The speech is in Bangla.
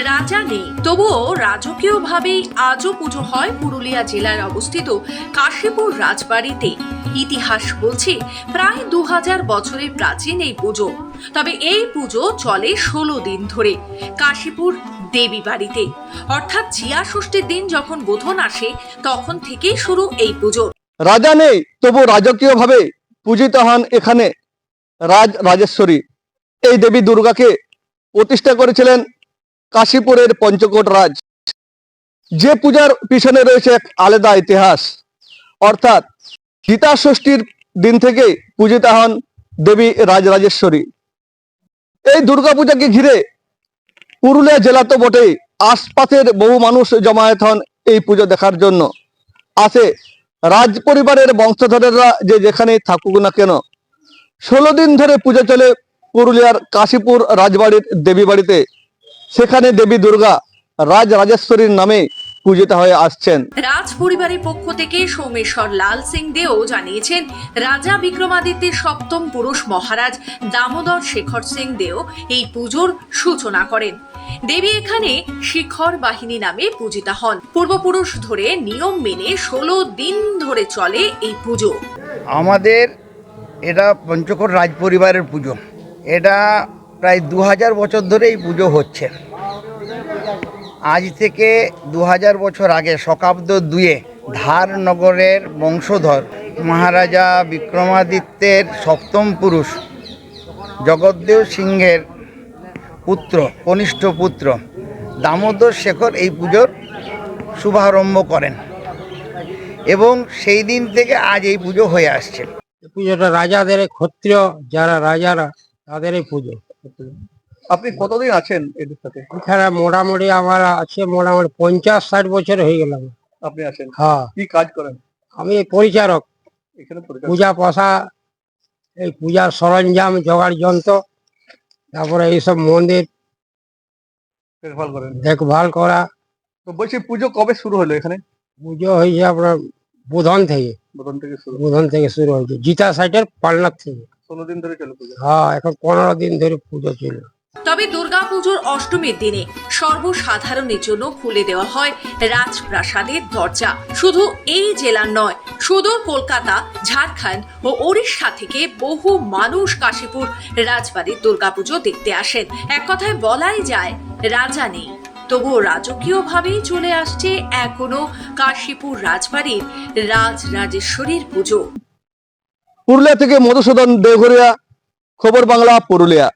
রাজা নেই, তবুও রাজকীয়ভাবেই আজও পুজো হয় পুরুলিয়া জেলায় অবস্থিত কাশীপুর রাজবাড়িতে। ইতিহাস বলছে প্রায় 2000 বছরের প্রাচীন এই পুজো। তবে এই পুজো চলে 16 দিন ধরে কাশীপুর দেবী বাড়িতে, অর্থাৎ জিয়া ষষ্ঠীর দিন যখন বোধন আসে তখন থেকেই শুরু এই পুজো। রাজা নেই, তবু রাজকীয়ভাবে পূজিত হন এখানে রাজরাজেশ্বরী। এই দেবী দুর্গাকে প্রতিষ্ঠা করেছিলেন কাশীপুরের পঞ্চকোট রাজ। যে পূজার পিছনে রয়েছে এক আলাদা ইতিহাস, অর্থাৎ গীতা ষষ্ঠীর দিন থেকে পূজিত হন দেবী রাজরাজেশ্বরী। এই দুর্গাপূজাকে ঘিরে পুরুলিয়া জেলা তো বটেই, আশপাশের বহু মানুষ জমায়েত হন এই পুজো দেখার জন্য। আসে রাজ পরিবারের বংশধরেরা যে যেখানেই থাকুক না কেন। 16 দিন ধরে পুজো চলে পুরুলিয়ার কাশীপুর রাজবাড়ির দেবী বাড়িতে। সেখানে দেবী দুর্গা রাজরাজেশ্বরীর নামে পূজিত হয়ে আসছেন। রাজ পরিবারের পক্ষ থেকে সোমেশ্বর লাল সিং দেও জানিয়েছেন, রাজা বিক্রমাদিত্যের সপ্তম পুরুষ মহারাজ দামোদর শেখর সিং দেও এই পুজোর সূচনা করেন। দেবী এখানে শিখর বাহিনী নামে পূজিতা হন। পূর্বপুরুষ ধরে নিয়ম মেনে 16 দিন ধরে চলে এই পুজো। আমাদের এটা পঞ্চকোট রাজ পরিবারের পুজো। এটা প্রায় 2000 বছর ধরে এই পুজো হচ্ছে। আজ থেকে 2000 বছর আগে শকাব্দ 2-এ ধারনগরের বংশধর মহারাজা বিক্রমাদিত্যের সপ্তম পুরুষ জগদ্দেব সিংহের পুত্র, কনিষ্ঠ পুত্র দামোদর শেখর এই পুজোর শুভারম্ভ করেন এবং সেই দিন থেকে আজ এই পুজো হয়ে আসছে। পুজোটা রাজাদের, ক্ষত্রিয় যারা রাজারা তাদের এই পুজো। আপনি কতদিন আছেন এদের সাথে? এখানে মোটামুটি আমার আছে 50-60 বছর হয়ে গেল। আপনি আছেন? হ্যাঁ, কি কাজ করেন আমি পরিচারক। এখানে? পূজা পশা, এই পূজার সরঞ্জাম, জোগাড় যন্ত্র, তারপরে এইসব মন্দির দেখভাল করেন। দেখভাল করা। তো বলছি, পুজো কবে শুরু হলো এখানে? পুজো হয়েছে আপনার বোধন থেকে। বোধন থেকে শুরু হয়েছে, জিতা সাইটের পালনাথ থেকে। 16 দিন ধরে চলে পুজো। হ্যাঁ, এখন 15 দিন ধরে পুজো চলে। তবে দুর্গাপুজোর অষ্টমীর দিনে সর্বসাধারণের জন্য খুলে দেওয়া হয় রাজপ্রাসাদের দরজা। শুধু এই জেলার নয়, সুদূর কলকাতা, ঝাড়খণ্ড ও ওড়িশা থেকে বহু মানুষ কাশীপুর রাজবাড়ির দুর্গাপুজো দেখতে আসেন। এক কথায় বলাই যায়, রাজা নেই, তবুও রাজকীয়ভাবেই চলে আসছে এখনো কাশীপুর রাজবাড়ির রাজরাজেশ্বরীর পুজো। পুরুলিয়া থেকে মধুসূদন দেওঘরিয়া, খবর বাংলা, পুরুলিয়া।